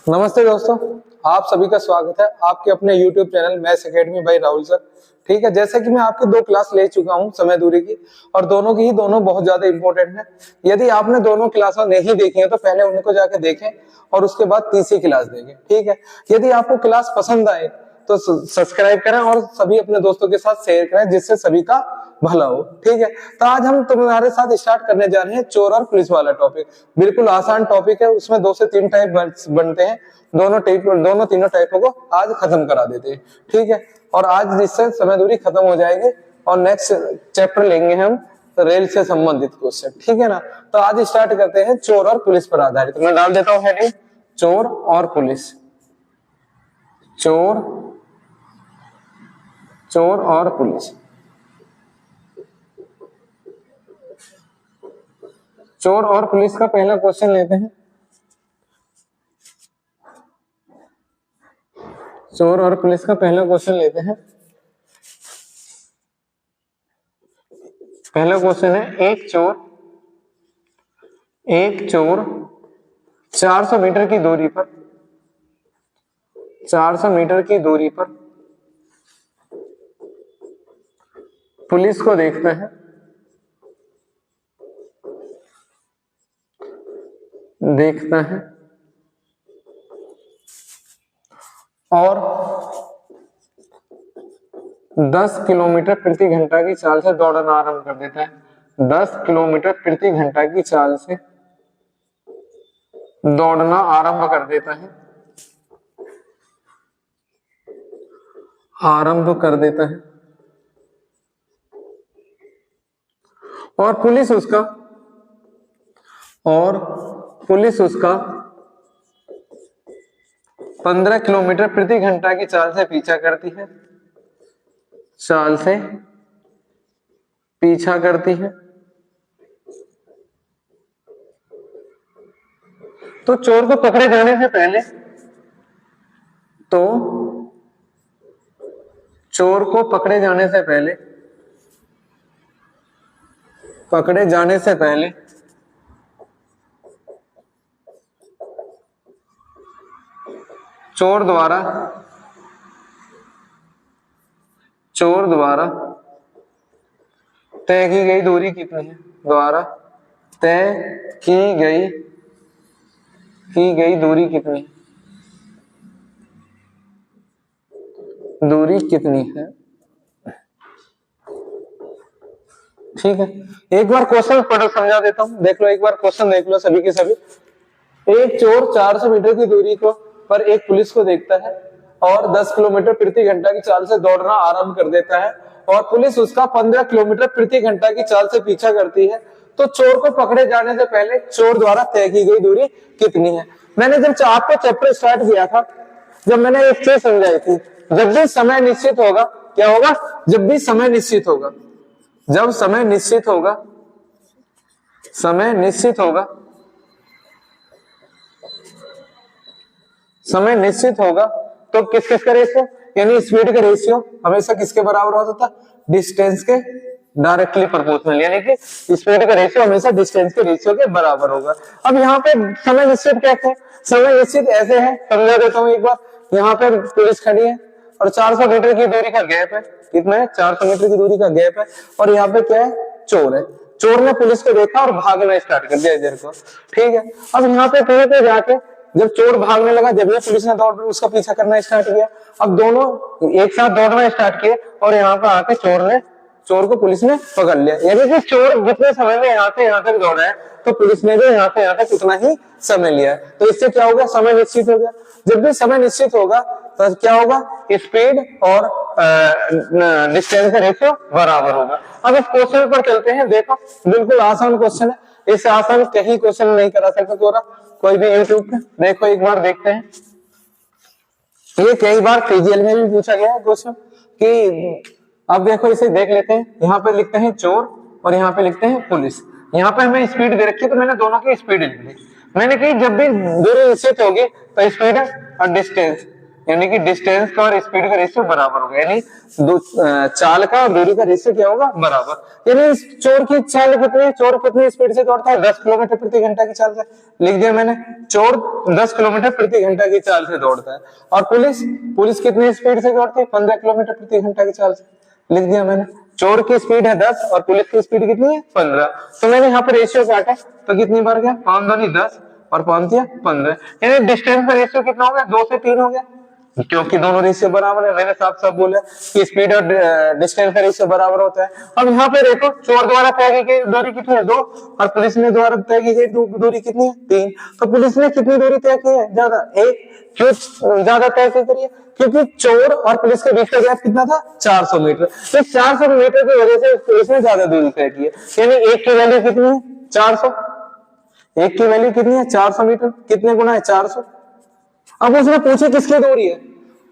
नमस्ते दोस्तों, आप सभी का स्वागत है आपके अपने YouTube channel maths academy by Rahul sir. ठीक है, जैसे कि मैं आपके दो क्लास ले चुका हूं समय दूरी की, और दोनों की ही दोनों बहुत ज्यादा इंपॉर्टेंट है। यदि आपने दोनों क्लास नहीं देखी है तो पहले उनको जाके देखें और उसके बाद तीसरी क्लास देखें। ठीक है, यदि आपको क्लास पसंद आए तो सब्सक्राइब करें और सभी अपने दोस्तों के साथ शेयर करें, जिससे सभी का भला हो। ठीक है, तो आज हम तुम्हारे साथ स्टार्ट करने जा रहे हैं चोर और पुलिस वाला टॉपिक। बिल्कुल आसान टॉपिक है, उसमें 2 से 3 टाइप बनते हैं। दोनों तीनों टाइपों को आज खत्म करा देते हैं। ठीक है, और आज जिससे समय दूरी खत्म हो जाएगी और नेक्स्ट चैप्टर लेंगे हम रेल से संबंधित क्वेश्चन। ठीक है ना, तो आज स्टार्ट करते हैं चोर और पुलिस पर आधारित। मैं डाल देता हूं हेडिंग चोर और पुलिस। चोर और पुलिस। चोर और पुलिस का पहला क्वेश्चन लेते हैं। चोर और पुलिस का पहला क्वेश्चन लेते हैं। पहला क्वेश्चन है, एक चोर 400 मीटर की दूरी पर 400 मीटर की दूरी पर पुलिस को देखता है। और 10 किलोमीटर प्रति घंटा की चाल से दौड़ना आरंभ कर देता है। 10 किलोमीटर प्रति घंटा की चाल से दौड़ना आरंभ कर देता है। और पुलिस उसका 15 किलोमीटर प्रति घंटा की चाल से पीछा करती है। तो चोर को पकड़े जाने से पहले चोर द्वारा तय की गई दूरी कितनी है? दूरी कितनी है? ठीक है, एक बार क्वेश्चन पढ़ समझा देता हूं। देख लो, एक बार क्वेश्चन देख लो सभी के सभी। एक चोर 400 मीटर की दूरी पर एक पुलिस को देखता है और 10 किलोमीटर प्रति घंटा की चाल से दौड़ना आरंभ कर देता है, और पुलिस उसका 15 किलोमीटर प्रति घंटा की चाल से पीछा करती है। तो चोर को पकड़े जाने से पहले चोर द्वारा तय की गई दूरी कितनी है? मैंने जब आपको चैप्टर स्टार्ट किया था, जब मैंने एक चीज समझाई थी, जब भी समय निश्चित होगा, क्या होगा? जब समय निश्चित होगा तो किस का रेशियो, यानी स्पीड का रेशियो हमेशा किसके बराबर होता था? डिस्टेंस के डायरेक्टली प्रोपोर्शनल, यानी कि स्पीड का रेशियो हमेशा डिस्टेंस के रेशियो के बराबर होगा। अब यहाँ पे समय निश्चित कैसे है? समय निश्चित ऐसे है, समझा देता हूँ एक बार। यहाँ पे पुलिस खड़ी है और 400 मीटर की दूरी का गैप है। कितना है? 400 मीटर की दूरी का गैप है। और यहाँ पे क्या है? चोर है। चोर ने पुलिस को देखा और भागना स्टार्ट कर दिया इधर को। ठीक है, अब यहाँ पे जाके जब चोर भागने लगा, जब ये पुलिस ने उसका पीछा करना स्टार्ट किया। अब दोनों एक साथ दौड़ना स्टार्ट किए और यहाँ पर आके चोर को पुलिस ने पकड़ लिया। यानी कि चोर जितने समय में यहाँ तक दौड़ा है, तो पुलिस ने भी यहाँ तक उतना ही समय लिया है। तो इससे क्या होगा? समय निश्चित हो गया। जब भी समय निश्चित होगा तो क्या होगा? स्पीड और डिस्टेंस का रेशियो बराबर होगा। अब इस क्वेश्चन पर चलते हैं। देखो, बिल्कुल आसान क्वेश्चन है, इससे आसान कहीं क्वेश्चन नहीं करा सकता कोई भी यूट्यूब पे। देखो, एक बार देखते हैं। ये कई बार पीजीएल में भी पूछा गया है क्वेश्चन कि, अब देखो इसे देख लेते हैं। यहाँ पे लिखते हैं चोर और यहाँ पे लिखते हैं पुलिस। यहाँ पे हमें स्पीड दे रखी है, तो मैंने दोनों की स्पीड लिख दी। मैंने कही जब भी दूरी निश्चित होगी तो स्पीड और डिस्टेंस यानी कि डिस्टेंस का और स्पीड का रेशियो बराबर होगा, यानी चाल का और दूरी का रेशियो क्या होगा, बराबर। यानी इस चोर की चाल कितनी है, चोर कितनी स्पीड से दौड़ता है, 10 किलोमीटर प्रति घंटा की चाल से, लिख दिया मैंने, चोर 10 किलोमीटर प्रति घंटा की चाल से दौड़ता है। और पुलिस कितनी स्पीड से दौड़ती है, 15 किलोमीटर प्रति घंटा की चाल से, लिख दिया मैंने। चोर की स्पीड है 10 और पुलिस की स्पीड कितनी है, 15। तो मैंने यहाँ पे रेशियो काटा, तो कितनी बार गया, 5 दूनी 10 और 5 दिया 15, यानी डिस्टेंस का रेशियो कितना हो गया, 2 से 3 हो गया, क्योंकि दोनों रेशियो बराबर है। मैंने साफ साफ बोला कि स्पीड और डिस्टेंस का रेशियो बराबर होता है। अब यहाँ पे देखो, चोर द्वारा तय की गई दूरी कितनी है, 2, और पुलिस ने द्वारा तय की गई दूरी कितनी है, 3। तो पुलिस ने कितनी दूरी तय की है, ज्यादा, 1। क्यों ज्यादा तय की है, क्योंकि चोर और पुलिस के बीच का गैप कितना था, 400 मीटर। तो 400 मीटर की वजह से पुलिस ने ज्यादा दूरी तय की है, यानी एक की वैल्यू कितनी है, 400। एक की वैल्यू कितनी है, 400 मीटर, कितने गुना है, 400। अब उसने पूछे किसकी दूरी है,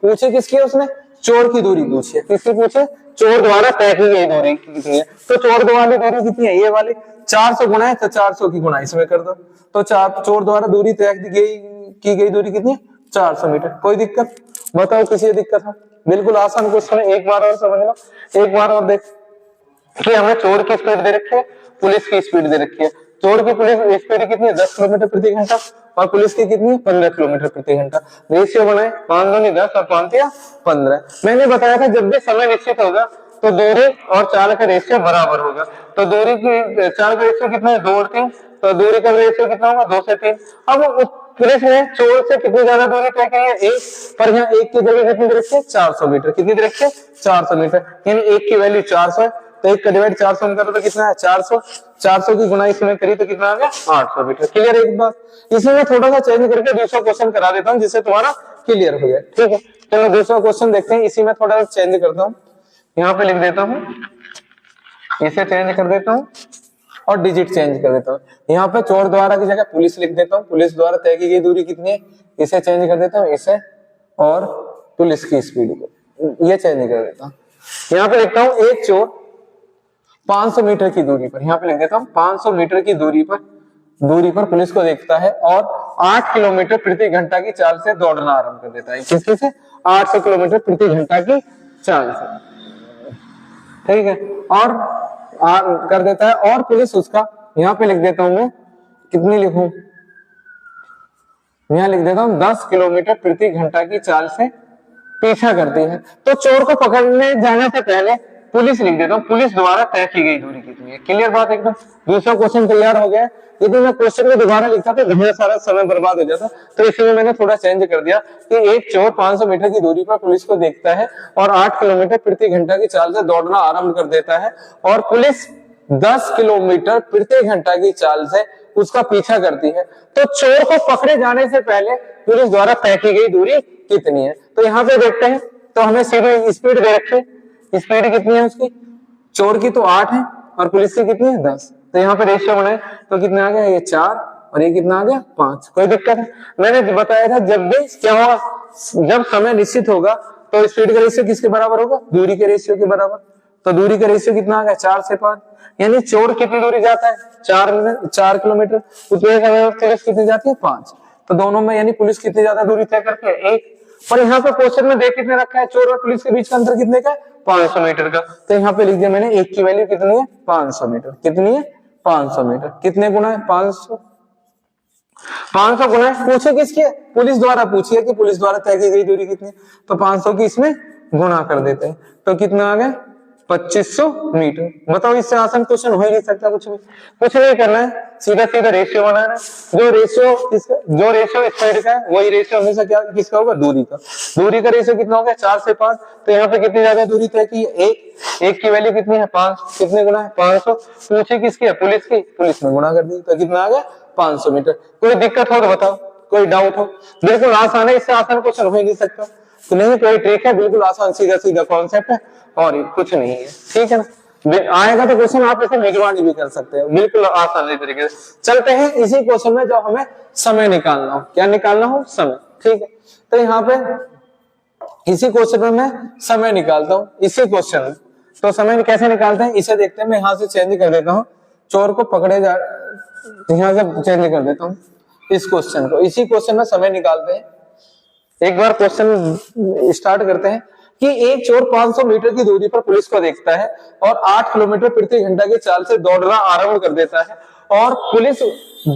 पूछे किसकी है, उसने चोर की दूरी पूछी है, किसकी पूछे, चोर द्वारा तय की गई दूरी कितनी है। तो चोर द्वारा दूरी कितनी है, ये वाली 400 गुना है, तो 400 की गुना इसमें कर दो, तो चोर द्वारा दूरी तय की गई दूरी कितनी है, 400 मीटर। कोई दिक्कत, बताओ किसी दिक्कत है, बिल्कुल आसान क्वेश्चन है, एक बार और समझ लो, एक बार और देख कि हमें चोर की स्पीड दे रखी है, पुलिस की स्पीड दे रखी है। चोर की पुलिस स्पीड कितनी है, 10 किलोमीटर प्रति घंटा, और पुलिस की कितनी है, 15 किलोमीटर प्रति घंटा। रेशियो बनाए, 5 दूनी 10 और 5 तिया 15। मैंने बताया था जब भी समय निश्चित होगा तो दूरी और चाल का रेशियो बराबर होगा। तो दूरी की चाल का रेशियो कितना है, 2 और 3, तो दूरी का रेशियो कितना होगा, 2 से 3। अब पुलिस ने चोर से कितनी ज्यादा दूरी तय की है, 1, पर यहाँ 1 की जगह कितनी दे रखी है, 400 मीटर, कितनी दे रखी है, 400 मीटर, यानी 1 की वैल्यू 400 है, तो 1 का डिवाइड 400 में करो तो कितना है, 400। 400 की गुना इसमें करी तो कितना आ गया, 800 मीटर। क्लियर है एक बात, इसमें मैं थोड़ा सा चेंज करके दूसरा क्वेश्चन करा देता हूँ जिससे तुम्हारा क्लियर हो जाए, ठीक है। चलो दूसरा क्वेश्चन देखते हैं, इसी में थोड़ा सा चेंज करता हूँ, यहाँ पे लिख देता हूँ, इसे चेंज कर देता हूँ और डिजिट चेंज कर देता हूँ। यहाँ पे चोर द्वारा की जगह पुलिस लिख देता हूँ, पुलिस द्वारा तय की गई दूरी कितनी है, इसे चेंज कर देता हूँ, इसे, और पुलिस की स्पीड को ये चेंज कर देता हूँ। यहाँ पे लिखता हूँ, एक चोर 500 मीटर की दूरी पर, यहाँ पे लिख देता हूँ 500 मीटर की दूरी पर पुलिस को देखता है और 8 किलोमीटर प्रति घंटा की चाल से दौड़ना आरंभ कर देता है। किसकी से, 800 किलोमीटर प्रति घंटा की चाल से, ठीक है, और कर देता है। और पुलिस उसका, यहाँ पे लिख देता हूं मैं, कितनी लिखूं, यहाँ लिख देता हूं 10 किलोमीटर प्रति घंटा की चाल से पीछा करती है। तो चोर को पकड़ने जाने से पहले पुलिस लिख देता हूँ, पुलिस द्वारा तय की गई दूरी कितनी है। क्लियर बात एकदम, दूसरा क्वेश्चन तैयार हो गया। यदि मैं क्वेश्चन को दोबारा लिखता तो ढेर सारा समय बर्बाद हो जाता, तो इसलिए मैंने थोड़ा चेंज कर दिया कि एक चोर 500 मीटर की दूरी पर पुलिस को देखता है और 8 किलोमीटर प्रति घंटा की चाल से दौड़ना आरंभ कर देता है, और पुलिस 10 किलोमीटर प्रति घंटा की चाल से उसका पीछा करती है। तो चोर को पकड़े जाने से पहले पुलिस द्वारा तय की गई दूरी कितनी है। तो यहाँ पे देखते हैं, तो हमें सीधे स्पीड दे रखी है, स्पीड कितनी है उसकी, चोर की तो 8 है और पुलिस की कितनी है, 10। तो यहाँ पे रेशियो बनाए तो कितना आ गया, ये 4 और ये कितना आ गया, 5। कोई दिक्कत है, मैंने बताया था जब भी क्या होगा, जब समय निश्चित होगा तो स्पीड का रेशियो किसके बराबर होगा, दूरी के रेशियो के बराबर। तो दूरी का रेशियो कितना आ गया, 4 से 5, यानी चोर कितनी दूरी जाता है, 4 किलोमीटर, उतने समय पुलिस कितनी जाती है, 5। तो दोनों में यानी पुलिस कितनी ज्यादा दूरी तय करती है, 1। पर यहाँ पे क्वेश्चन में देख कितने रखा है, चोर और पुलिस के बीच का अंतर कितने का, 500 मीटर का। तो यहाँ पे लिख दिया मैंने, 1 की वैल्यू कितनी है, 500 मीटर, कितनी है, 500 मीटर, कितने गुना है, 500 गुना है, पूछे किसकी है, पुलिस द्वारा पूछी है कि पुलिस द्वारा तय की गई दूरी कितनी है, तो 500 की इसमें गुना कर देते हैं, तो कितना आ गया, 2500 मीटर। बताओ, इससे आसान क्वेश्चन हो ही नहीं सकता, कुछ नहीं करना है, सीधा सीधा रेशियो बनाना है। जो रेशियो स्पीड का है वही रेशियो हमेशा क्या किसका होगा, दूरी का। दूरी का रेशियो कितना हो गया, 4 से 5। तो यहाँ पे कितनी ज्यादा दूरी तय की है, 1 की वैल्यू कितनी है, 5, कितने गुना है, 500। पूछे किसकी है, पुलिस की, पुलिस में गुना कर दी, तो कितना आ गया, 500 मीटर। कोई दिक्कत हो तो बताओ, कोई डाउट हो, बिल्कुल आसान है, इससे आसान क्वेश्चन हो ही नहीं सकता। तो नहीं, कोई ट्रिक है, बिल्कुल आसान, सीधा सीधा कॉन्सेप्ट है और कुछ नहीं है, ठीक है ना। आएगा तो क्वेश्चन आप इसे निगरानी भी कर सकते हैं, बिल्कुल आसान तरीके से। चलते हैं इसी क्वेश्चन में, जो हमें समय निकालना हो, क्या निकालना हो, समय, ठीक है। तो यहाँ पे इसी क्वेश्चन में मैं समय निकालता हूँ, इसी क्वेश्चन में। तो समय कैसे निकालते हैं, इसे देखते हैं। मैं यहाँ से चेंज कर देता हूँ, चोर को पकड़े जा, यहाँ से चेंज कर देता हूँ इस क्वेश्चन को, इसी क्वेश्चन में समय निकालते हैं, एक बार क्वेश्चन स्टार्ट करते हैं कि एक चोर 500 मीटर की दूरी पर पुलिस को देखता है और 8 किलोमीटर प्रति घंटा की चाल से दौड़ना आरंभ कर देता है और पुलिस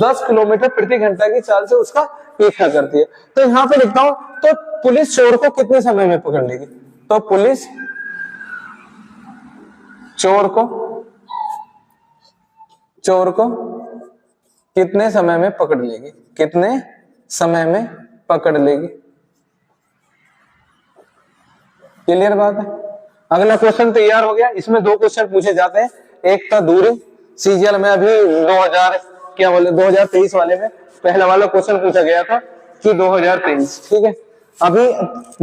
10 किलोमीटर प्रति घंटा की चाल से उसका पीछा करती है। तो यहाँ पे लिखता हूं, तो पुलिस चोर को कितने समय में पकड़ लेगी? तो पुलिस चोर को कितने समय में पकड़ लेगी? कितने समय में पकड़ लेगी? क्लियर बात है। अगला क्वेश्चन तैयार हो गया। इसमें दो क्वेश्चन पूछे जाते हैं। एक था दूरी, सीजीएल में अभी 2023 वाले में पहला वाला क्वेश्चन पूछा गया था कि 2023, ठीक है। अभी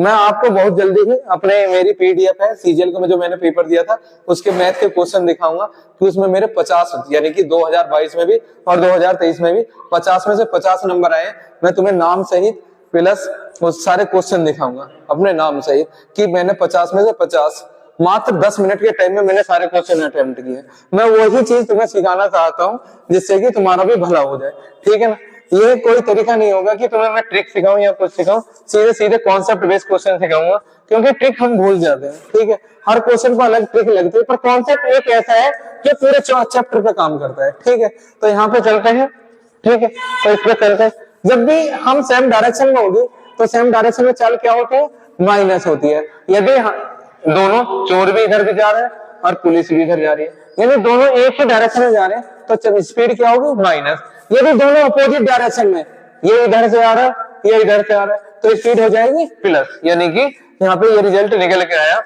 मैं आपको बहुत जल्दी ही अपने मेरी पीडीएफ है सीजीएल का जो मैंने पेपर दिया था उसके मैथ के क्वेश्चन दिखाऊंगा कि उसमें मेरे 50 यानी कि 2022 में भी और 2023 में भी 50 में से 50 नंबर आए। मैं तुम्हें नाम सहित प्लस वो सारे क्वेश्चन दिखाऊंगा अपने नाम सहित कि मैंने 50 में से 50 मात्र 10 मिनट के टाइम में मैंने सारे क्वेश्चन अटेम्प्ट किए। मैं वही चीज तुम्हें सिखाना चाहता हूँ जिससे कि तुम्हारा भी भला हो जाए, ठीक है ना। ये कोई तरीका नहीं होगा कि तुम्हें मैं ट्रिक सिखाऊं या कुछ सिखाऊं, सीधे सीधे कॉन्सेप्ट बेस्ड क्वेश्चन सिखाऊंगा, क्योंकि ट्रिक हम भूल जाते हैं, ठीक है। हर क्वेश्चन पर अलग ट्रिक लगती है पर कॉन्सेप्ट एक ऐसा है जो पूरे चैप्टर पे काम करता है, ठीक है। तो यहाँ पे चलते हैं, ठीक है। तो इस पे चलते हैं। जब भी हम सेम डायरेक्शन में होगी तो सेम डायरेक्शन में चाल क्या होती है? माइनस होती है। यदि दोनों चोर भी इधर भी जा रहे हैं और पुलिस भी इधर जा रही है, यानी दोनों एक ही डायरेक्शन में जा रहे हैं तो स्पीड क्या होगी? माइनस। यदि दोनों अपोजिट डायरेक्शन में, ये इधर से आ रहा है ये इधर से आ रहा है, तो स्पीड हो जाएगी प्लस। यानी कि यहाँ पे ये रिजल्ट निकल के आया,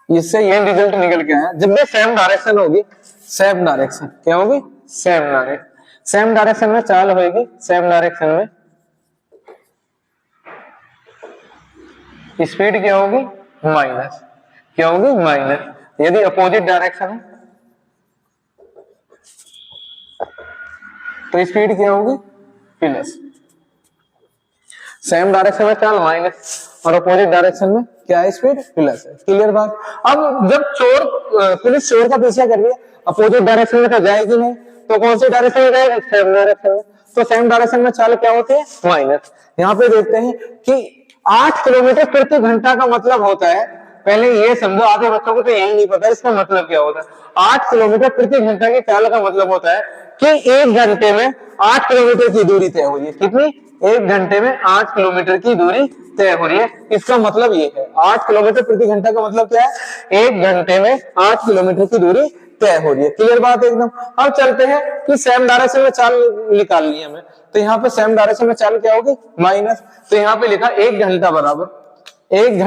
इससे ये रिजल्ट निकल के आया। जब भी सेम डायरेक्शन होगी, सेम डायरेक्शन क्या होगी? Same direction. सेम डायरेक्शन में चाल होगी, सेम डायरेक्शन में स्पीड क्या होगी? माइनस। क्या होगी? माइनस। यदि अपोजिट डायरेक्शन है तो स्पीड क्या होगी? प्लस। सेम डायरेक्शन में चाल माइनस और अपोजिट डायरेक्शन में क्या है? स्पीड प्लस है। क्लियर बात। अब जब पुलिस चोर का पीछा कर रही है, अपोजिट डायरेक्शन में तो जाएगी नहीं, तो कौन सी डायरेक्शन में जाएगी? सेम डायरेक्शन में। तो सेम डायरेक्शन में चाल क्या होती है? माइनस। यहाँ पे देखते हैं कि 8 किलोमीटर प्रति घंटा का मतलब होता है, पहले ये समझो, आधे बच्चों को तो यही नहीं पता इसका मतलब क्या होता है। 8 किलोमीटर प्रति घंटा की चाल का मतलब होता है कि 1 घंटे में 8 किलोमीटर की दूरी तय हो रही है। कितनी? 1 घंटे में 8 किलोमीटर की दूरी तय हो रही है। इसका मतलब ये है 8 किलोमीटर प्रति घंटा का मतलब क्या है? 1 घंटे में 8 किलोमीटर की दूरी तय हो रही है। क्लियर बात एकदम। अब चलते हैं कि सेम डायरेक्शन में चाल निकालनी है हमें, तो यहाँ पे सेम डायरेक्शन में चाल क्या होगी? माइनस। तो यहाँ पे लिखा 1 घंटा बराबर 1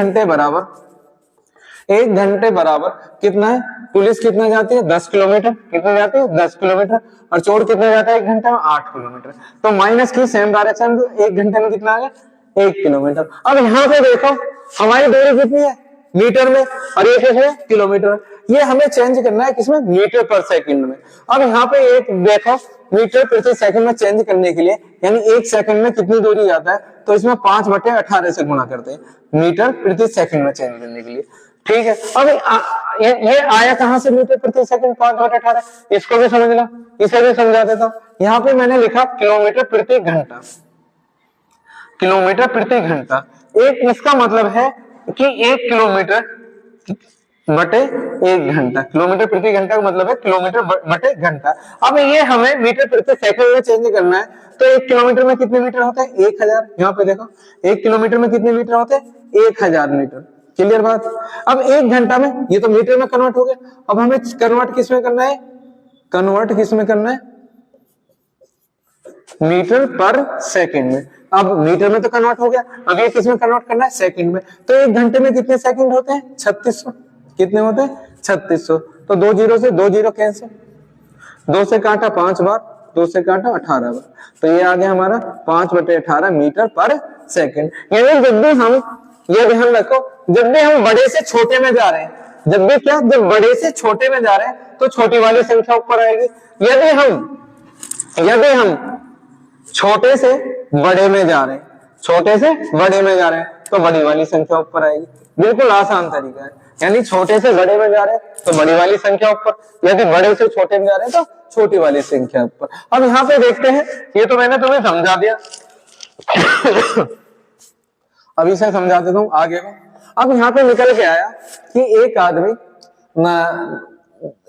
घंटे बराबर कितना है? पुलिस कितना जाती है? 10 किलोमीटर। कितना जाती है? 10 किलोमीटर। और चोर कितना जाता है 1 घंटे में? 8 किलोमीटर। तो माइनस की सेम डायरेक्शन 1 घंटे में कितना आ गया? 1 किलोमीटर। अब यहाँ पे देखो हमारी दूरी कितनी है? मीटर में, और ये किसमें? किलोमीटर। ये हमें चेंज करना है किसमें? मीटर पर सेकंड में। अब यहाँ पे एक देखो, मीटर प्रति सेकंड में चेंज करने के लिए, यानी 1 सेकंड में कितनी दूरी जाता है, तो इसमें 5/18 से गुणा करते हैं मीटर प्रति सेकंड में चेंज करने के लिए, ठीक है। अब ये आया कहां से? मीटर प्रति सेकंड 5/18। इसको भी समझ लो, इसे भी समझा देता हूं। यहाँ पे मैंने लिखा किलोमीटर प्रति घंटा। किलोमीटर प्रति घंटा, एक इसका मतलब है कि 1 किलोमीटर बटे 1 घंटा। किलोमीटर प्रति घंटा का मतलब है किलोमीटर बटे घंटा। अब ये हमें मीटर प्रति सेकंड में चेंज करना है, तो 1 किलोमीटर में कितने मीटर होते हैं? 1000। यहाँ पे देखो 1 किलोमीटर में कितने मीटर होते हैं? 1000 मीटर। क्लियर बात। अब 1 घंटा में, ये तो मीटर में कन्वर्ट हो गया, अब हमें कन्वर्ट किस में करना है? कन्वर्ट किस में करना है? मीटर पर सेकंड में। अब मीटर में तो कन्वर्ट हो गया, अब ये किस में कन्वर्ट करना है? सेकंड में। तो 1 घंटे में कितने सेकंड होते हैं? 3600। कितने होते हैं? 3600। तो 2 जीरो से 2 जीरो कैंसिल, 2 से काटा 5 बार, 2 से काटा 18 बार, तो ये आ गया हमारा 5/18 मीटर पर सेकंड। यानी जब भी हम, ये ध्यान रखो, जब भी हम बड़े से छोटे में जा रहे हैं, जब बड़े से छोटे में जा रहे हैं तो छोटी वाली संख्या ऊपर आएगी। यदि हम छोटे से बड़े में जा रहे हैं, तो बड़ी वाली संख्या ऊपर आएगी। बिल्कुल आसान तरीका है। यानी छोटे से बड़े में जा रहे हैं तो बड़ी वाली संख्या ऊपर, यदि बड़े से छोटे में जा रहे हैं तो छोटी वाली संख्या ऊपर। अब यहाँ पे देखते हैं, ये तो मैंने तुम्हें समझा दिया अब इसे समझा देता हूँ आगे को। अब यहाँ पे निकल के आया कि एक आदमी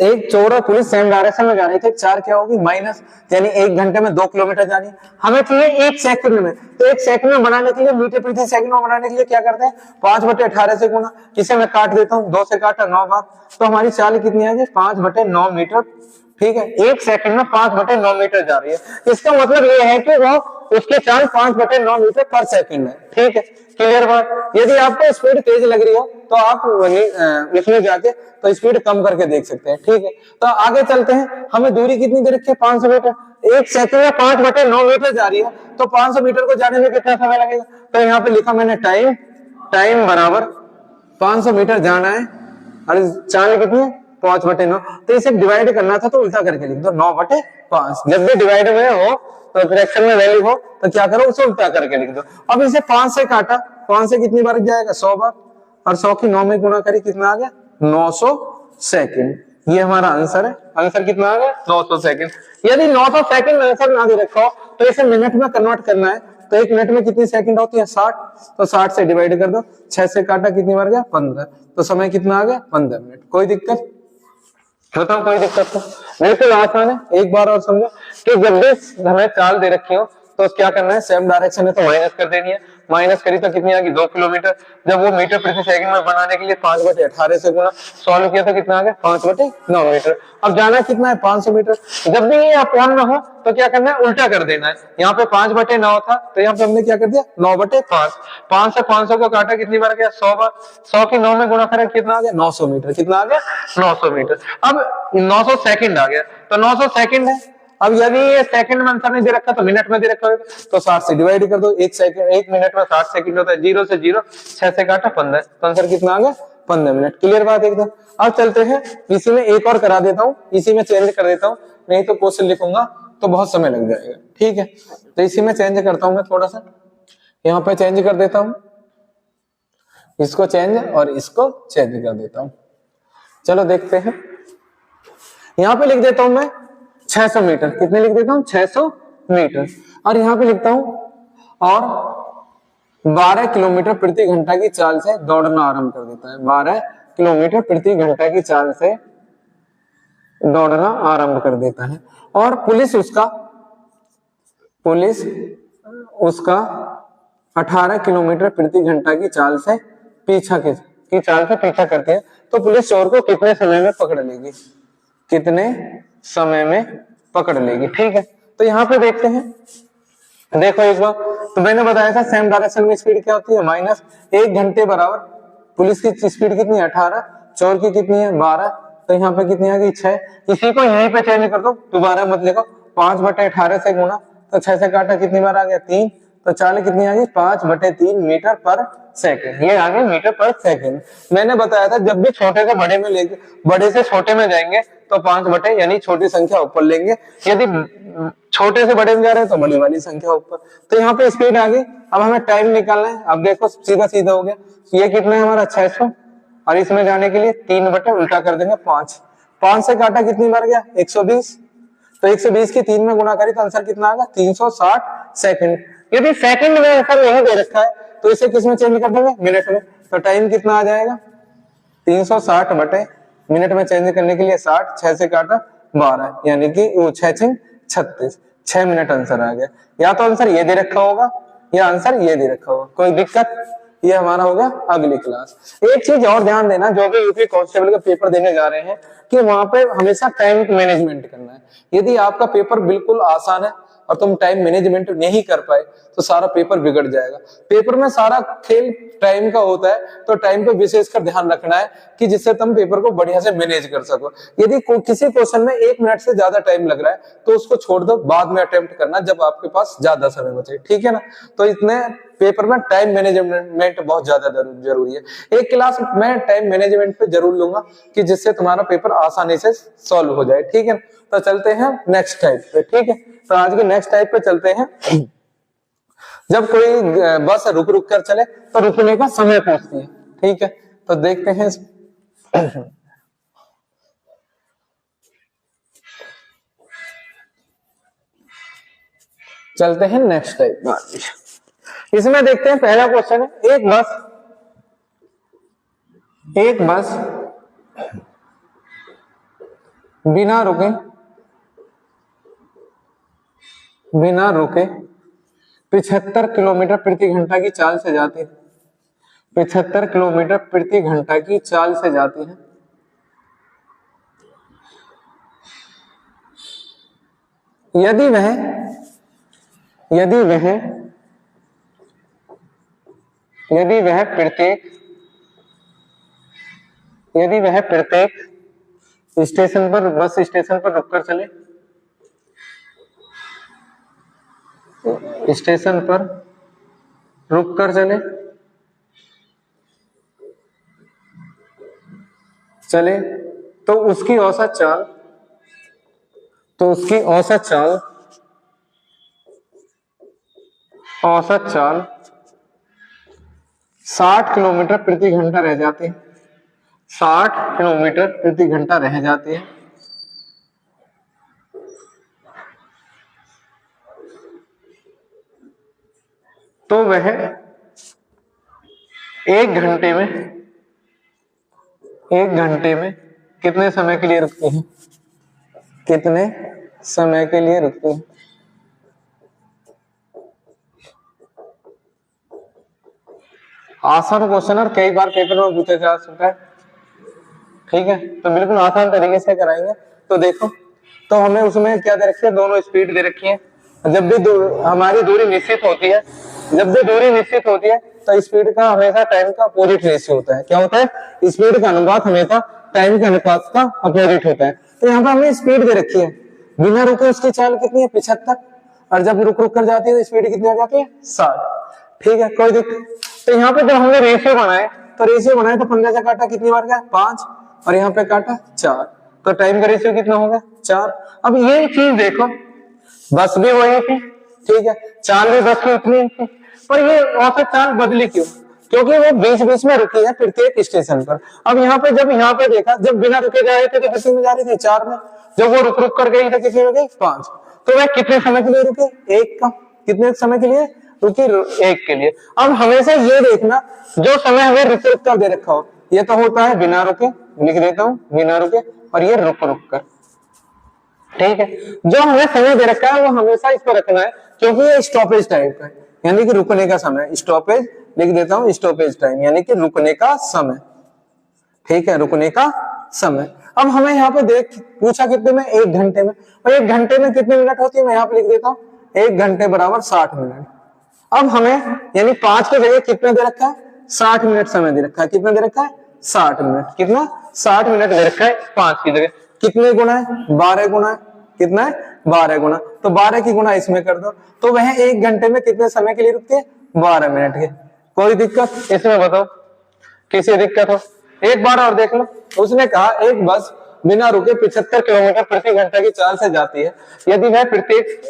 एक चोर और पुलिस सेम डायरेक्शन में जा रही थी, चार क्या होगी माइनस, यानी 1 घंटे में 2 किलोमीटर जानी है, हमें चाहिए 1 सेकंड में। तो 1 सेकंड में बनाने के लिए, मीटर प्रति सेकंड में बनाने के लिए क्या करते हैं, 5/18 से गुना, इसे मैं काट देता हूँ, 2 से काटा 9 बार, तो हमारी चाल कितनी आएगी 5/9 मीटर। ठीक है, 1 सेकंड में 5/9 मीटर जा रही है। इसका मतलब ये है कि वो उसकी चाल 5/9 मीटर पर सेकंड है। ठीक है, क्लियर बात। यदि आपको स्पीड तेज लग रही हो तो आप इसमें जाके तो स्पीड कम करके देख सकते हैं। ठीक है, तो आगे चलते हैं। हमें दूरी कितनी दे रखी है, 500 मीटर। 1 सेकंड में 5/9 मीटर जा रही है, तो 500 मीटर को जाने में कितना समय लगेगा। तो यहाँ पे लिखा मैंने टाइम बराबर 500 मीटर जाना है और चाल कितनी है 5/9। तो इसे डिवाइड करना था तो उल्टा करके लिख दो 9/5। जब भी डिवाइड में हो तो फ्रैक्शन में वैल्यू हो तो क्या करो, उसे उल्टा करके लिख दो। अब इसे 5 से काटा, 5 से कितनी बार जाएगा 100 बार, और 100 की 9 में गुणा करी, कितना आ गया 900 सेकंड। ये हमारा आंसर है। आंसर कितना आ गया 900 सेकंड। यदि 900 सेकंड आंसर ना दे रखा हो तो इसे मिनट में कन्वर्ट करना है। तो 1 मिनट में कितनी सेकंड होती है 60, तो 60 से डिवाइड कर दो, 6 से काटा कितनी बार गया 15, तो समय कितना आ गया 15 मिनट। कोई दिक्कत बताओ, कोई दिक्कत तो बिल्कुल आसान है। एक बार और समझो कि जब भी हमें चाल दे रखी हो तो क्या करना है, सेम डायरेक्शन है तो माइनस कर देनी है। माइनस करी तो कितनी आ गई 2 किलोमीटर। जब वो मीटर प्रति सेकंड में बनाने के लिए 5/18 से गुणा सॉल्व किया तो कितना आ गया 5/9 मीटर। अब जाना कितना है 500 मीटर। जब भी ये अपॉन में हो तो क्या करना है, उल्टा कर देना है। यहाँ पे 5/9 था तो यहाँ पे हमने क्या कर दिया 9/5। 5 से 500 को काटा, कितनी बार गया 100 बार। 100 की 9 में गुणा करें, कितना आ गया 900 मीटर। कितना आ गया 900 मीटर। अब 900 सेकंड आ गया, तो 900 सेकंड है। अब यदि ये सेकंड में आंसर नहीं दे रखा तो मिनट में दे रखा होगा, तो 60 से डिवाइड कर दो। 1 मिनट में 60 सेकंड होता है। 0 से 0, 6 से काटा 15, तो आंसर कितना आ गया 15 मिनट। क्लियर बात एकदम। अब चलते हैं, इसी में एक और करा देता हूँ, इसी में चेंज कर देता हूँ, नहीं तो क्वेश्चन लिखूंगा तो बहुत समय लग जाएगा। ठीक है, तो इसी में चेंज करता हूं मैं, थोड़ा सा यहाँ पे चेंज कर देता हूं, इसको चेंज और इसको चेंज कर देता हूं। चलो देखते हैं, यहाँ पे लिख देता हूं मैं 600 मीटर। कितने लिख देता हूं 600 मीटर। और यहाँ पे लिखता हूं और 12 किलोमीटर प्रति घंटा की चाल से दौड़ना आरंभ कर देता है। 12 किलोमीटर प्रति घंटा की चाल से दौड़ना आरंभ कर देता है। और पुलिस उसका 18 किलोमीटर प्रति घंटा की चाल से पीछा करती है। तो पुलिस चोर को कितने समय में पकड़ लेगी, कितने समय में पकड़ लेगी। ठीक है, तो यहाँ पे देखते हैं, देखो एक बार तो मैंने बताया था सेम डायरेक्शन में स्पीड क्या होती है माइनस। 1 घंटे बराबर पुलिस की स्पीड कितनी है 18, चोर की कितनी है 12, तो यहाँ पे कितनी आ गई 6। इसी को यहीं पे चेंज कर दो, दोबारा मत लिखो। 5/18 से गुणा, तो 6 से काटा कितनी बार आ गया 3, तो चाल कितनी आ गई 5/3 मीटर पर सेकंड। ये आ गए मीटर पर सेकंड। मैंने बताया था जब भी छोटे से बड़े में लेंगे, बड़े से छोटे में जाएंगे तो 5 यानी छोटी संख्या ऊपर लेंगे। यदि छोटे से बड़े में जा रहे हैं तो बड़ी वाली संख्या ऊपर। तो यहाँ पे स्पीड आ गई। अब हमें टाइम निकालना है। अब देखो सीधा सीधा हो गया, ये कितना है हमारा 600, और इसमें जाने के लिए 3 उल्टा कर देंगे 5। 5 से काटा कितनी बार गया 120, तो 120 की 3 में गुणा करी तो आंसर कितना आएगा 360 सेकंड। यदि सेकंड में आंसर नहीं दे रखा है तो इसे किस में चेंज कर देंगे मिनट में। तो टाइम कितना आ जाएगा 360 बटे मिनट में चेंज करने के लिए 60, 6 से काटा 12, यानी कि वो 6 36, 6 मिनट आंसर आ गया। या तो आंसर ये दे रखा होगा या आंसर ये दे रखा होगा, कोई दिक्कत। ये हमारा होगा अगली क्लास। एक चीज और ध्यान देना, जो भी यूपी कांस्टेबल का पेपर देने जा रहे हैं कि वहां पे हमेशा टाइम मैनेजमेंट करना है। यदि आपका पेपर बिल्कुल आसान है और तुम टाइम मैनेजमेंट नहीं कर पाए तो सारा पेपर बिगड़ जाएगा। पेपर में सारा खेल टाइम का होता है, तो टाइम पे विशेषकर ध्यान रखना है कि जिससे तुम पेपर को बढ़िया से मैनेज कर सको। यदि किसी क्वेश्चन में 1 मिनट से ज्यादा टाइम लग रहा है तो उसको छोड़ दो, बाद में अटेम्प्ट करना जब आपके पास ज्यादा समय बचे। ठीक है ना, तो इतने पेपर में टाइम मैनेजमेंट बहुत ज्यादा जरूरी है। एक क्लास मैं टाइम मैनेजमेंट पे जरूर लूंगा कि जिससे तुम्हारा पेपर आसानी से सॉल्व हो जाए। ठीक है, तो चलते हैं नेक्स्ट टाइप पे। ठीक है, तो आज के नेक्स्ट टाइप पे चलते हैं। जब कोई बस रुक रुक कर चले तो रुकने का समय पूछती है। ठीक है, तो देखते हैं चलते हैं नेक्स्ट टाइप। इसमें देखते हैं, पहला क्वेश्चन है, एक बस बिना रुके 75 किलोमीटर प्रति घंटा की चाल से जाती है। 75 किलोमीटर प्रति घंटा की चाल से जाती है। यदि वह प्रत्येक स्टेशन पर, बस स्टेशन पर रुककर चले, स्टेशन पर रुककर चले तो उसकी औसत चाल 60 किलोमीटर प्रति घंटा रह जाती है। 60 किलोमीटर प्रति घंटा रह जाती है। तो वह एक घंटे में कितने समय के लिए रुकती है? कितने समय के लिए रुकती है? आसान क्वेश्चन और कई बार पेपर में पूछा जा सकता है। ठीक है, तो बिल्कुल आसान तरीके से कराएंगे। तो देखो, तो हमें उसमें क्या दे रखी है? दोनों स्पीड दे रखी है। जब भी हमारी दूरी निश्चित होती है, तो स्पीड का हमेशा टाइम का अपोजिट रेशियो होता है। क्या होता है? स्पीड का अनुपात हमेशा टाइम के अनुपात का अपोजिट होता है। तो यहाँ पर हमने स्पीड दे रखी है, बिना रुके उसकी चाल कितनी है? 75। और जब रुक कर जाती है तो स्पीड कितनी हो जाती है? 60। ठीक है, कोई दिक्कत। तो यहाँ पे जब हमने रेशियो बनाए तो 15 से काटा कितनी बार गया? 5, और यहाँ पे काटा 4, तो टाइम का रेशियो कितना होगा? 4। अब ये चीज देखो, बस भी वही थी, ठीक है, चाल भी बस की उतनी थी, पर ये औसत चाल बदली क्यों? क्योंकि वो बीच में रुकी है प्रत्येक स्टेशन पर। अब यहाँ पे देखा, जब बिना रुके जा रहे थे तो कितने में जा रही थी? 4 में। जब वो रुक कर गई तो कितने में गई? 5। तो वह कितने समय के लिए रुके? 1 का। कितने समय के लिए रुकी? 1 के लिए। अब हमेशा ये देखना, जो समय हमें रुक कर दे रखा हो, ये तो होता है बिना रुके, लिख देता हूं बिना रुके, और ये रुक कर। ठीक है, जो हमें समय दे रखा है वो हमेशा इस पर रखना है, क्योंकि ये स्टॉपेज टाइप का है, यानी कि रुकने का समय। स्टॉपेज लिख देता हूं, स्टॉपेज टाइम यानी कि रुकने का समय। ठीक है, रुकने का समय। अब हमें यहाँ पे पूछा कितने में? 1 घंटे में। और 1 घंटे में कितने मिनट होती है? मैं यहाँ पे लिख देता हूँ, 1 घंटे बराबर 60 मिनट। अब हमें यानी 5 की जगह कितना दे रखा है? 60 मिनट समय दे रखा है। कितना दे रखा है? 60 मिनट। कितना? 60 मिनट दे रखा है 5 की जगह। कितने गुना है? 12 गुना है। कितना है? 12 गुना। तो 12 की गुना इसमें कर दो, तो वह 1 घंटे में कितने समय के लिए रुकती है? 12 मिनट के। कोई दिक्कत इसमें? बताओ, किसी दिक्कत हो? एक बार और देख लो। उसने कहा एक बस बिना रुके 75 किलोमीटर प्रति घंटा की चाल से जाती है। यदि वह प्रत्येक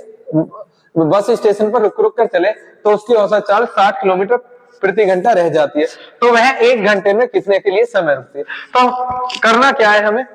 बस स्टेशन पर रुक कर चले तो उसकी औसत चाल 60 किलोमीटर प्रति घंटा रह जाती है। तो वह 1 घंटे में कितने के लिए समय रुकती है? तो करना क्या है हमें?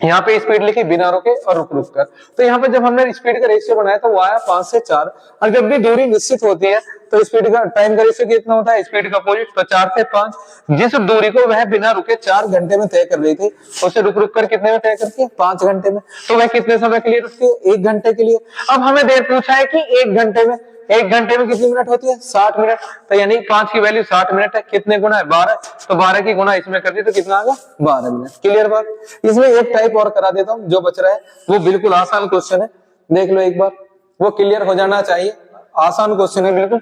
यहाँ पे स्पीड लिखी बिना रुके और रुक कर। तो यहाँ पे जब हमने स्पीड का रेशियो बनाया तो वो आया 5 से 4। और जब भी दूरी निश्चित होती है तो स्पीड का टाइम का रेशियो कितना होता है? स्पीड का अपोजिट, तो 4 से 5। जिस दूरी को वह बिना रुके 4 घंटे में तय कर रही थी, उसे रुक कर कितने में तय करती है? 5 घंटे में। तो वह कितने समय के लिए रुकती है? 1 घंटे के लिए। अब हमें देर पूछा है कि 1 घंटे में कितनी मिनट होती है? 60 मिनट। तो यानी 5 की वैल्यू 60 मिनट है। कितने गुना है? 12। तो 12 की गुना इसमें कर दी तो कितना आ गया? 12 मिनट। क्लियर बात? इसमें एक टाइप और करा देता हूं, जो बच रहा है वो बिल्कुल आसान क्वेश्चन है, देख लो एक बार, वो क्लियर हो जाना चाहिए। आसान क्वेश्चन है बिल्कुल,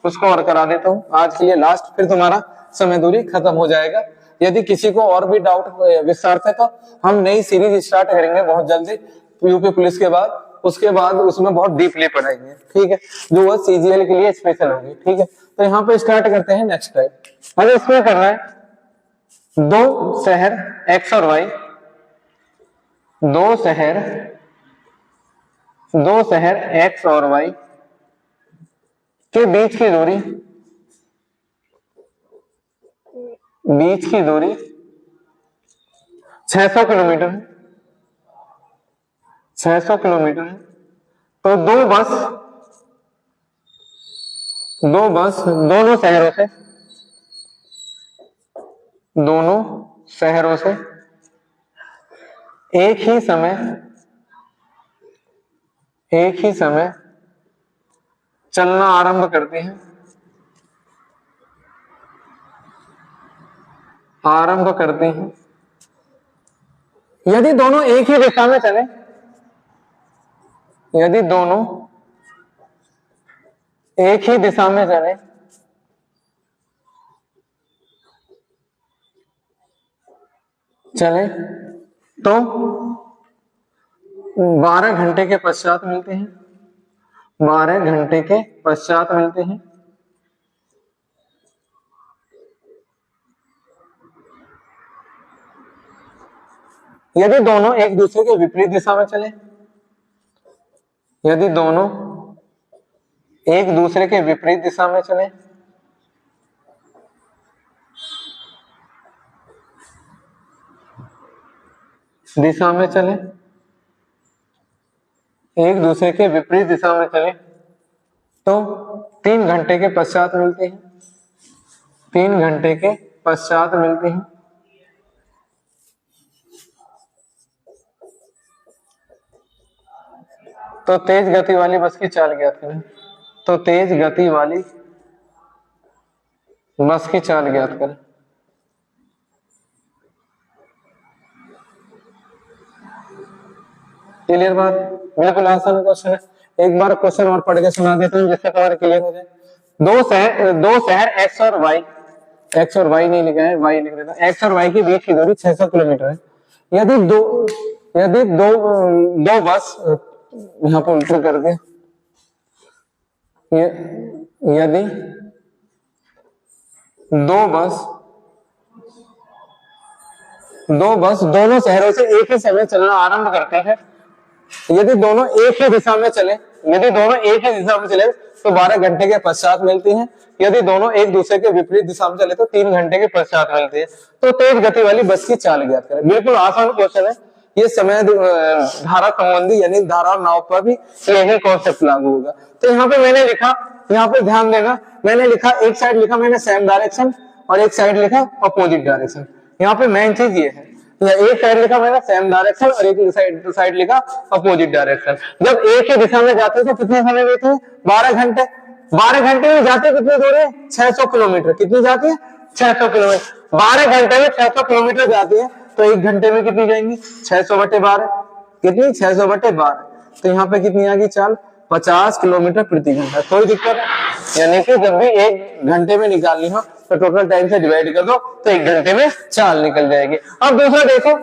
उसको और करा देता हूँ आज के लिए लास्ट, फिर तुम्हारा समय दूरी खत्म हो जाएगा। यदि किसी को और भी डाउट विस्तार है तो हम नई सीरीज स्टार्ट करेंगे बहुत जल्दी यूपी पुलिस के बाद। उसके बाद उसमें बहुत डीपली पढ़ाएंगे, ठीक है, जो वो सीजीएल के लिए स्पेशल होगी। ठीक है, तो यहाँ पे स्टार्ट करते हैं नेक्स्ट टाइप। अगर इसमें करना है 2 शहर एक्स और वाई, 2 शहर एक्स और वाई के बीच की दूरी 600 किलोमीटर है। 600 किलोमीटर है। तो दो बस दोनों शहरों से एक ही समय चलना आरंभ करते हैं, यदि दोनों एक ही दिशा में चले, चले तो 12 घंटे के पश्चात मिलते हैं, यदि दोनों एक दूसरे के विपरीत दिशा में चले, तो 3 घंटे के पश्चात मिलते हैं, तो तेज गति वाली बस की चाल ज्ञात करें, क्लियर बात? बिल्कुल आसान क्वेश्चन है। एक बार क्वेश्चन और पढ़ के सुना देता हूँ जिससे तुम्हारा क्लियर हो जाए। दो शहर एक्स और वाई नहीं लिखा है, वाई लिख देता। एक्स और वाई की बीच की दूरी 600 किलोमीटर है। यदि दो बस, यहाँ पर उल्टा कर दे, यदि दो बस दोनों शहरों से एक ही समय चलना आरंभ करते हैं, यदि दोनों एक ही दिशा में चले तो 12 घंटे के पश्चात मिलती हैं। यदि दोनों एक दूसरे के विपरीत दिशा में चले तो 3 घंटे के पश्चात मिलती है। तो तेज गति वाली बस की चाल ज्ञात करें। बिल्कुल आसान क्वेश्चन है। ये समय धारा संबंधी यानी धारा और नाव पर भी यही कॉन्सेप्ट लागू होगा। तो यहाँ पे मैंने लिखा, यहाँ पे ध्यान देना, मैंने लिखा एक साइड लिखा मैंने सेम डायरेक्शन और एक साइड लिखा अपोजिट डायरेक्शन। यहाँ पे मेन चीज ये है, एक साइड लिखा मैंने सेम डायरेक्शन और एक साइड लिखा अपोजिट डायरेक्शन। जब एक ही दिशा में जाते हैं तो कितने समय लेते हैं? 12 घंटे। 12 घंटे में जाते कितनी दूर है? 600 किलोमीटर। कितनी जाती है? 600 किलोमीटर। 12 घंटे में 600 किलोमीटर जाती है तो 1 घंटे में कितनी जाएंगी? 600/12। कितनी? 600/12। तो यहाँ पे कितनी आ गई चाल? 50 किलोमीटर प्रति घंटा। कोई दिक्कत है? यानी कि जब भी 1 घंटे में निकालनी हो तो टोटल टाइम से डिवाइड कर दो तो 1 घंटे में चाल निकल जाएगी। अब दूसरा देखो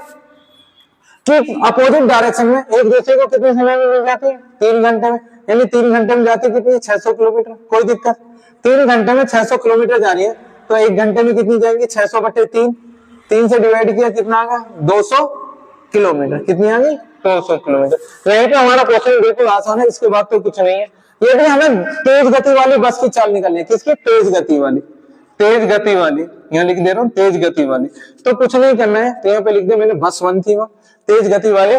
कि अपोजिट डायरेक्शन में एक दूसरे को कितने समय में मिल जाती है? 3 घंटे में। यानी 3 घंटे में जाती कितनी है? 600 किलोमीटर। कोई दिक्कत? 3 घंटे में 600 किलोमीटर जा रही है तो 1 घंटे में कितनी जाएंगी? 600/3। 3 से डिवाइड किया कितना आ गया? 200 किलोमीटर। कितनी आ गई? 200 किलोमीटर। तो यहीं पे हमारा क्वेश्चन बिल्कुल आसान है, इसके बाद तो कुछ नहीं है। ये भी हमें तेज गति वाली बस की चाल निकालनी है। किसकी? तेज गति वाली। यहाँ लिख दे रहा हूँ तेज गति वाली। तो कुछ नहीं करना है, तो यहाँ पे लिख दे मैंने बस 1 थी, वो तेज गति वाली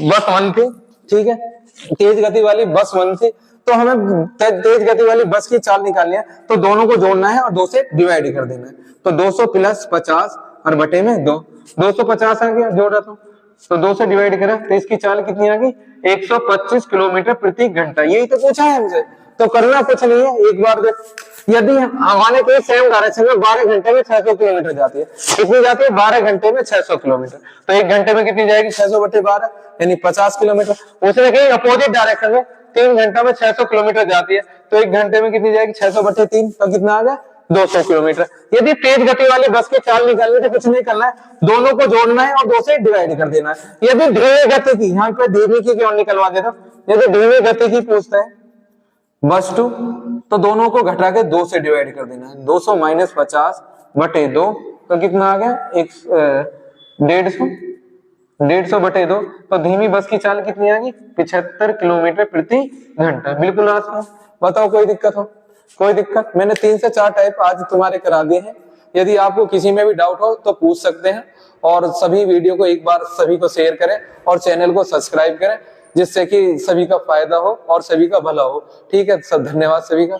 बस 1 थी। ठीक है, तेज गति वाली बस 1 थी। तो हमें तेज गति वाली बस की चाल निकालनी है तो दोनों को जोड़ना है और 2 से डिवाइड कर देना है। तो 200 + 50 और बटे में 2। 250 आ गया, जोड़ रहा था तो 2 से डिवाइड करा तो इसकी चाल कितनी आ गई? 125 किलोमीटर प्रति घंटा। यही तो पूछा है हमसे, तो करना कुछ नहीं है। एक बार देख, यदि हमारे कोई सेम डायरेक्शन में 12 घंटे में 600 किलोमीटर जाती है, कितनी जाती है? 12 घंटे में 600 किलोमीटर। तो 1 घंटे में कितनी जाएगी? 600/12 यानी 50 किलोमीटर। उसने कहीं अपोजिट डायरेक्शन में 3 घंटा में 600 किलोमीटर जाती है तो 1 घंटे में कितनी जाएगी? 600/3। तो कितना आ गया? 200 किलोमीटर। यदि तेज गति वाली बस की चाल निकालनी तो कुछ नहीं करना है, दोनों को जोड़ना है और 2 से डिवाइड कर देना है। यदि धीमी गति की, यहाँ पे धीमी की क्यों निकलवा देता, यदि धीमी गति की पूछता है बस 2 तो दोनों को घटा के 2 से डिवाइड कर देना है। 200 - 50/2 तो कितना आ गया? 150/2। तो धीमी बस की चाल कितनी आ गई? 75 किलोमीटर प्रति घंटा। बिल्कुल आसान। बताओ कोई दिक्कत हो? कोई दिक्कत? मैंने 3 से 4 टाइप आज तुम्हारे करा दिए हैं। यदि आपको किसी में भी डाउट हो तो पूछ सकते हैं। और सभी वीडियो को एक बार सभी को शेयर करें और चैनल को सब्सक्राइब करें, जिससे कि सभी का फायदा हो और सभी का भला हो। ठीक है, सब धन्यवाद सभी का।